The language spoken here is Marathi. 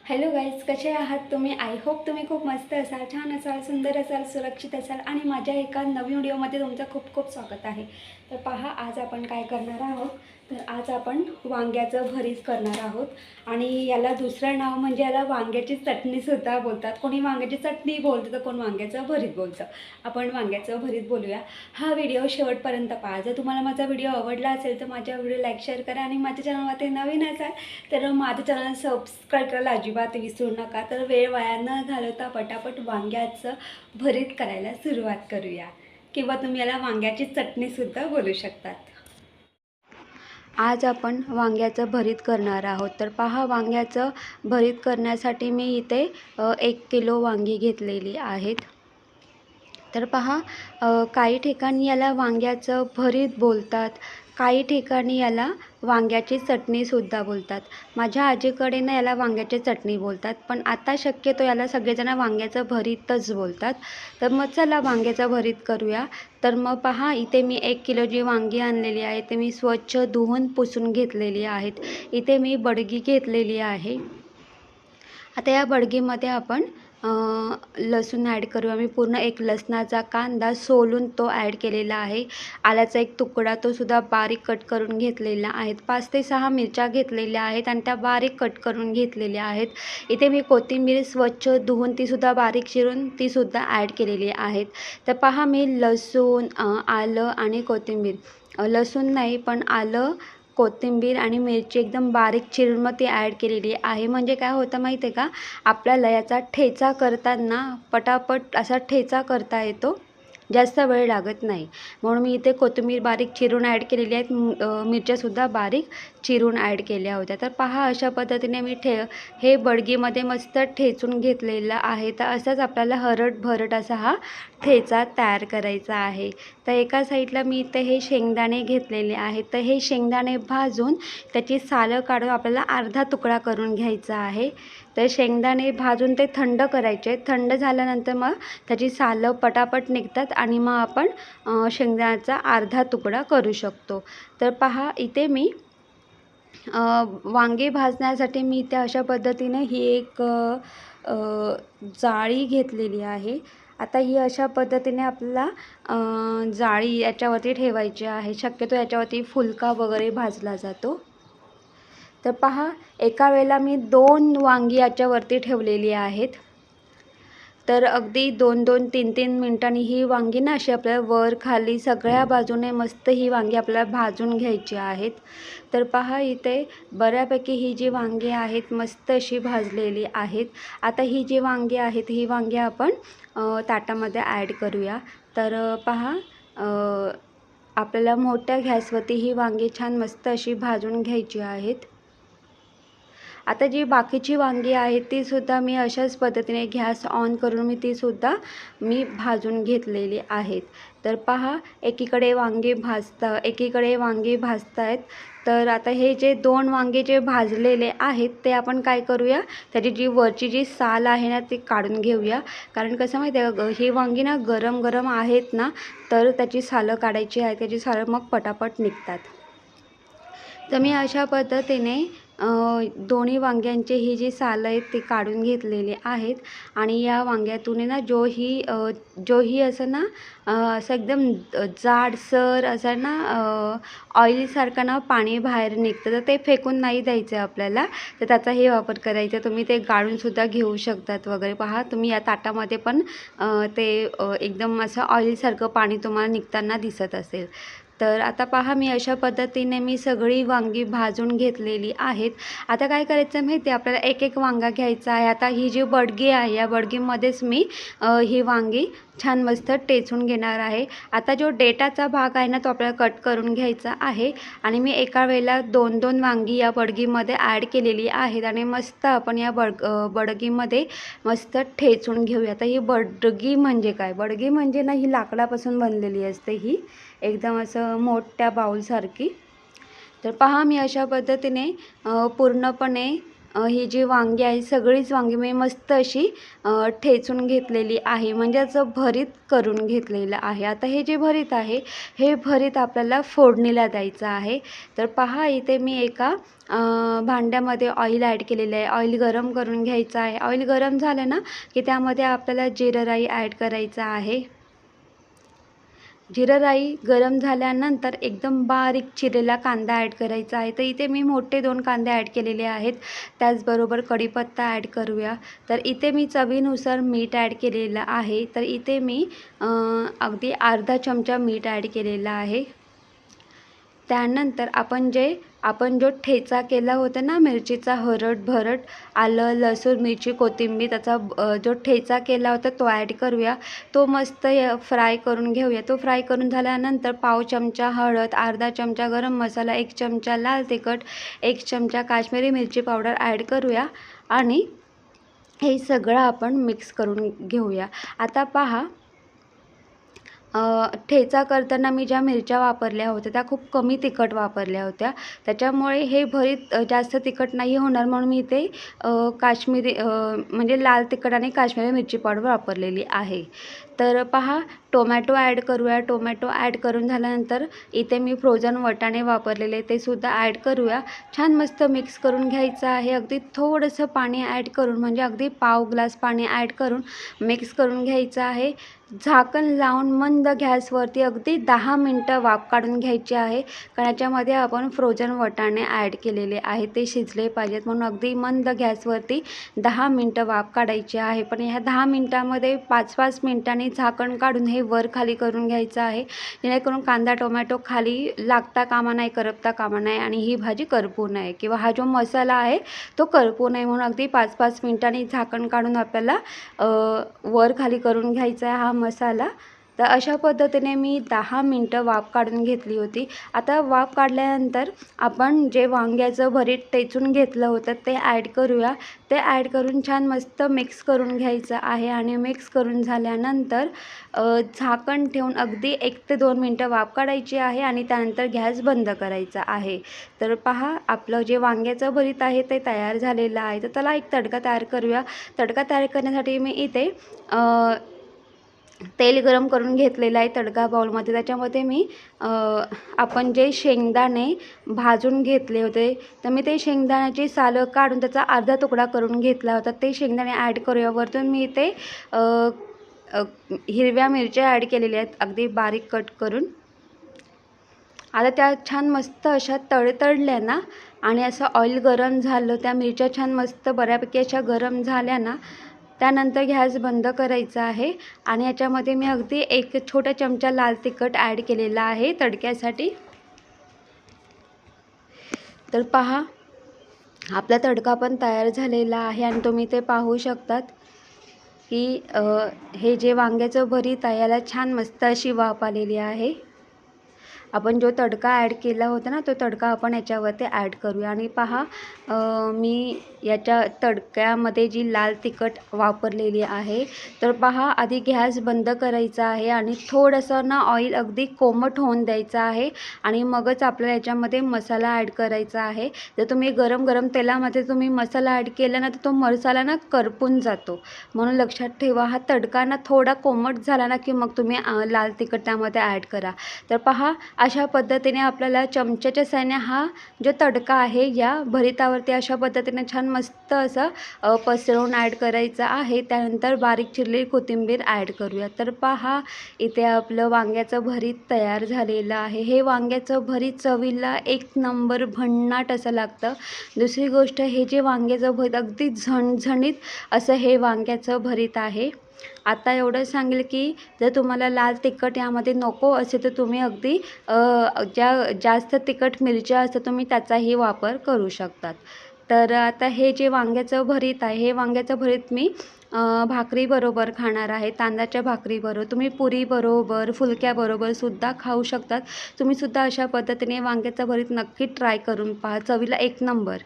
हॅलो गाईज, कसे आहात तुम्ही? आय होप तुम्ही खूप मस्त असाल, छान असाल, सुंदर असाल, सुरक्षित असाल आणि माझ्या एका नवीन व्हिडिओमध्ये तुमचं खूप खूप स्वागत आहे. तर पहा, आज आपण काय करणार आहोत. तर आज आपण वांग्याचं भरीत करणार आहोत आणि याला दुसरं नाव म्हणजे याला वांग्याची चटणीसुद्धा बोलतात. कोणी वांग्याची चटणी बोलतं तर कोण वांग्याचं भरीत बोलतं. आपण वांग्याचं भरीत बोलूया. हा व्हिडिओ शेवटपर्यंत पहा. जर तुम्हाला माझा व्हिडिओ आवडला असेल तर माझ्या व्हिडिओ लाईक शेअर करा आणि माझ्या चॅनलवर ते नवीन असाल तर माझं चॅनल सबस्क्राईब करायला अजिबात विसरू नका. तर वेळ वाया न घालवता पटापट वांग्याचं भरीत करायला सुरुवात करूया, किंवा तुम्ही याला वांग्याची चटणीसुद्धा बोलू शकतात. आज आपण वांग्याचं भरीत करणार आहोत. तर पहा, वांग्याचं भरीत करण्यासाठी मी इथे 1 किलो वांगी घेतलेली आहेत. तर पहा, काही ठिकाणी याला वांग्याचं भरीत बोलतात, काही ठिकाणी याला वांग्याची चटणीसुद्धा बोलतात. माझ्या आजीकडे ना याला वांग्याची चटणी बोलतात, पण आता शक्यतो याला सगळेजण वांग्याचं भरीतच बोलतात. तर मग चला वांग्याचं भरीत करूया. तर मग पहा, इथे मी 1 किलो जी वांगी आणलेली आहे ते मी स्वच्छ धुवून पुसून घेतलेली आहेत. इथे मी बडगी घेतलेली आहे. आता या बडगीमध्ये आपण लसूण ॲड करूया. मी पूर्ण एक लसणाचा कांदा सोलून तो ॲड केलेला आहे. आल्याचा एक तुकडा तो सुद्धा बारीक कट करून घेतलेला आहे. 5 ते 6 मिरच्या घेतलेल्या आहेत आणि त्या बारीक कट करून घेतलेल्या आहेत. इथे मी कोथिंबीर स्वच्छ धुवून तीसुद्धा बारीक चिरून तीसुद्धा ॲड केलेली आहेत. तर पहा, मी लसूण, आलं आणि कोथिंबीर, लसूण नाही पण आलं, कोथिंबीर आणि मिरची एकदम बारीक चिरून मग ती ॲड केलेली आहे. म्हणजे काय होतं माहीत आहे का, आपल्याला याचा ठेचा करताना पटापट असा ठेचा करता येतो, जास्त वेळ लागत नाही. म्हणून मी इथे कोथिंबीर बारीक चिरून ॲड केलेली आहेत. मिरच्यासुद्धा बारीक चिरून ॲड केल्या होत्या. तर पहा, अशा पद्धतीने मी हे बडगीमध्ये मस्त ठेचून घेतलेलं आहे. तर असाच आपल्याला भरट असा हा ठेचा तयार करायचा आहे. तर एका साईडला मी इथे हे शेंगदाणे घेतलेले आहेत. तर हे शेंगदाणे भाजून त्याची सालं काढून आपल्याला अर्धा तुकडा करून घ्यायचा आहे. तर शेंगदाणे भाजून ते थंड करायचे. थंड झाल्यानंतर मग त्याची सालं पटापट निघतात आणि मग आपण शेंगदाण्याचा अर्धा तुकडा करू शकतो. तर पहा, इथे मी वांगे भाजण्यासाठी मी इथे अशा पद्धतीने ही एक जाळी घेतलेली आहे. आता ही अशा पद्धतीने आपल्याला जाळी याच्यावरती ठेवायची आहे. शक्यतो याच्यावरती फुलका वगैरे भाजला जातो. तर पहा, एका वेळेला मी 2 वांगी याच्यावरती ठेवलेली आहेत. तर अगदी 2-2, 3-3 मिनिटांनी ही वांगी ना अशी आपल्याला वर खाली सगळ्या बाजूने मस्त ही वांगी आपल्याला भाजून घ्यायची आहेत. तर पहा, इथे बऱ्यापैकी ही जी वांगी आहेत मस्त अशी भाजलेली आहेत. आता ही जी वांगी आहेत ही वांगी आपण ताटामध्ये ॲड करूया. तर पहा, आपल्याला मोठ्या गॅसवरती ही वांगी छान मस्त अशी भाजून घ्यायची आहेत. आता जी बाकीची वांगी आहेत तीसुद्धा मी अशाच पद्धतीने गॅस ऑन करून तीसुद्धा भाजून घेतलेली आहेत. तर पहा, एकीकडे वांगी भाजत आहेत. तर आता हे जे 2 वांगे जे भाजलेले आहेत ते आपण काय करूया, त्याची जी वरची जी साल आहे ना ती काढून घेऊया. कारण कसं माहिती आहे का, ही वांगी ना गरम गरम आहेत ना, तर त्याची सालं काढायची आहे. त्याची सालं मग पटापट निघतात. तर मी अशा पद्धतीने दोन्ही वांग्यांची ही जी सालं आहेत ती काढून घेतलेली आहेत. आणि या वांग्यातून ना जोही असं ना असं एकदम जाडसर असं ना ऑइलसारखं ना पाणी बाहेर निघतं. तर ते फेकून नाही द्यायचं आहे आपल्याला, तर त्याचाही वापर करायचा. तुम्ही ते गाळूनसुद्धा घेऊ शकतात वगैरे. पहा, तुम्ही या ताटामध्ये पण ते एकदम असं ऑइलसारखं पाणी तुम्हाला निघताना दिसत असेल. तर आता पहा, मी अशा पद्धतीने सगळी वांगी भाजून घेतलेली आहेत. आता काय करायचं माहिती आहे, आपल्याला एक एक वांगा घ्यायचा आहे. आता ही जी बडगी आहे या बडगीमध्येच मी ही वांगी छान मस्त टेचून घेणार आहे. आता जो डेटाचा भाग आहे ना तो आपल्याला कट करून घ्यायचा आहे आणि मी एका वेळेला 2-2 वांगी या बडगीमध्ये ॲड केलेली आहेत आणि मस्त आपण या बडगीमध्ये मस्त ठेचून घेऊया. आता ही बडगी म्हणजे काय, बडगी म्हणजे ना ही लाकडापासून बनलेली असते, ही एकदम असं मोठ्या बाऊलसारखी. तर पहा, मी अशा पद्धतीने पूर्णपणे ही जी वांगी आहे सगळीच वांगी मी मस्त अशी ठेचून घेतलेली आहे, म्हणजे असं भरीत करून घेतलेलं आहे. आता हे जे भरीत आहे हे भरीत आपल्याला फोडणीला द्यायचं आहे. तर पहा इथे मी एका भांड्यामध्ये ऑइल ॲड केलेलं आहे. ऑइल गरम करून घ्यायचं आहे. ऑइल गरम झालं ना की त्यामध्ये आपल्याला जिरं राई ॲड करायचं आहे. जिरं राई गरम झाल्यानंतर एकदम बारीक चिरलेला कांदा ॲड करायचा आहे. तर इथे मी मोठे 2 कांदे ॲड केलेले आहेत. त्याचबरोबर कढीपत्ता ॲड करूया. तर इथे मी चवीनुसार मीठ ॲड केलेलं आहे. तर इथे मी अगदी अर्धा चमचा मीठ ॲड केलेला आहे. त्यानंतर आपण जो ठेचा केला होता ना मिरचीचा भरट आलं लसूण मिरची कोथिंबीर त्याचा जो ठेचा केला होता तो ॲड करूया. तो मस्त फ्राय करून घेऊया. तो फ्राय करून झाल्यानंतर पाव चमचा हळद, अर्धा चमचा गरम मसाला, 1 चमचा लाल तिखट, 1 चमचा काश्मीरी मिरची पावडर ॲड करूया आणि हे सगळं आपण मिक्स करून घेऊया. आता पहा ठेचा करताना मी ज्या मिरच्या वापरल्या होत्या त्या खूप कमी तिखट वापरल्या होत्या. त्याच्यामुळे हे भरीत जास्त तिखट नाही होणार म्हणून मी इथे काश्मीरी म्हणजे लाल तिखट आणि काश्मीरी मिरची पावडर वापरलेली आहे. तर पहा टोमॅटो ॲड करूया. टोमॅटो ॲड करून झाल्यानंतर इथे मी फ्रोझन वाटाणे वापरलेले ते सुद्धा ॲड करूया. छान मस्त मिक्स करून घ्यायचं आहे. अगदी थोडंसं पाणी ॲड करून म्हणजे अगदी पाव ग्लास पाणी ॲड करून मिक्स करून घ्यायचं आहे. झाकण लावून मंद गॅसवरती अगदी 10 मिनटं वाफ काढून घ्यायची आहे. कारण याच्यामध्ये आपण फ्रोझन वाटाणे ॲड केलेले आहे ते शिजले पाहिजेत म्हणून अगदी मंद गॅसवरती 10 मिनटं वाफ काढायची आहे. पण ह्या 10 मिनटामध्ये 5-5 मिनटांनी झाकण काढून हे वर खाली करून घ्यायचं आहे. जेणेकरून कांदा टोमॅटो खाली लागता कामा नाही, करपता कामा नाही आणि ही भाजी करपू नये किंवा हा जो मसाला आहे तो करपू नये म्हणून अगदी 5-5 मिनटांनी झाकण काढून आपल्याला वर खाली करून घ्यायचा आहे हा मसाला. तर अशा पद्धतीने मी 10 मिनटं वाफ काढून घेतली होती. आता वाफ काढल्यानंतर आपण जे वांग्याचं भरीत ठेचून घेतलं होतं ते ॲड करूया. ते ॲड करून छान मस्त मिक्स करून घ्यायचं आहे आणि मिक्स करून झाल्यानंतर झाकण ठेवून अगदी 1 ते 2 मिनटं वाफ काढायची आहे आणि त्यानंतर गॅस बंद करायचा आहे. तर पहा आपलं जे वांग्याचं भरीत आहे ते तयार झालेलं आहे. तर त्याला एक तडका तयार करूया. तडका तयार करण्यासाठी मी इथे तेल गरम करून घेतलेलं आहे तडका बाउलमध्ये. त्याच्यामध्ये मी आपण जे शेंगदाणे भाजून घेतले होते तर मी ते शेंगदाण्याची सालं काढून त्याचा अर्धा तुकडा करून घेतला होता. ते शेंगदाणे ॲड करूया. वरतून मी इथे हिरव्या मिरच्या ॲड केलेल्या आहेत अगदी बारीक कट करून. आता त्या छान मस्त अशा तडतडल्या ना आणि असं ऑइल गरम झालं, त्या मिरच्या छान मस्त बऱ्यापैकी अशा गरम झाल्या ना त्यानंतर गॅस बंद करायचा आहे आणि याच्यामध्ये मी अगदी 1 छोटा चमचा लाल तिखट ॲड केलेला आहे तडक्यासाठी. तर पहा आपला तडका पण तयार झालेला आहे आणि तुम्ही ते पाहू शकतात की हे जे वांग्याचं भरीत आहे याला छान मस्त अशी वाफ आलेली आहे. आपण जो तडका ॲड केला होता ना तो तडका आपण याच्यावरती ॲड करूया आणि पहा मी याच्या तडक्यामध्ये जी लाल तिखट वापरलेली आहे. तर पहा आधी गॅस बंद करायचा आहे आणि थोडंसं ना ऑइल अगदी कोमट होऊन द्यायचं आहे आणि मगच आपल्याला याच्यामध्ये मसाला ॲड करायचा आहे. जर तुम्ही गरम गरम तेलामध्ये तुम्ही मसाला ॲड केला ना तर तो मसाला ना करपून जातो. म्हणून लक्षात ठेवा हा तडका ना थोडा कोमट झाला ना की मग तुम्ही लाल तिखट त्यामध्ये ॲड करा. तर पहा अशा पद्धतीने आपल्याला चमच्याच्या साहाय्याने हा जो तडका आहे या भरितावरती अशा पद्धतीने छान मस्त असं पसरवून ॲड करायचं आहे. त्यानंतर बारीक चिरलेली कोथिंबीर ॲड करूया. तर पहा इथे आपलं वांग्याचं भरीत तयार झालेलं आहे. हे वांग्याचं भरीत चवीला 1 नंबर भन्नाट असं लागतं. दुसरी गोष्ट हे जे वांग्याचं भरीत अगदी झणझणीत असं हे वांग्याचं भरीत आहे. आता एवढं सांगेल की जर तुम्हाला लाल तिखट यामध्ये नको असेल तर तुम्ही अगदी ज्या जास्त तिखट मिरच्या असतात तुम्ही त्याचाही वापर करू शकतात. तर आता हे जे वांग्याचं भरीत आहे हे वांग्याचं भरीत मी भाकरीबरोबर खाणार आहे. तांदळाच्या भाकरीबरोबर, तुम्ही पुरीबरोबर, फुलक्याबरोबर सुद्धा खाऊ शकतात. तुम्ही सुद्धा अशा पद्धतीने वांग्याचं भरीत नक्की ट्राय करून पहा. चवीला 1 नंबर.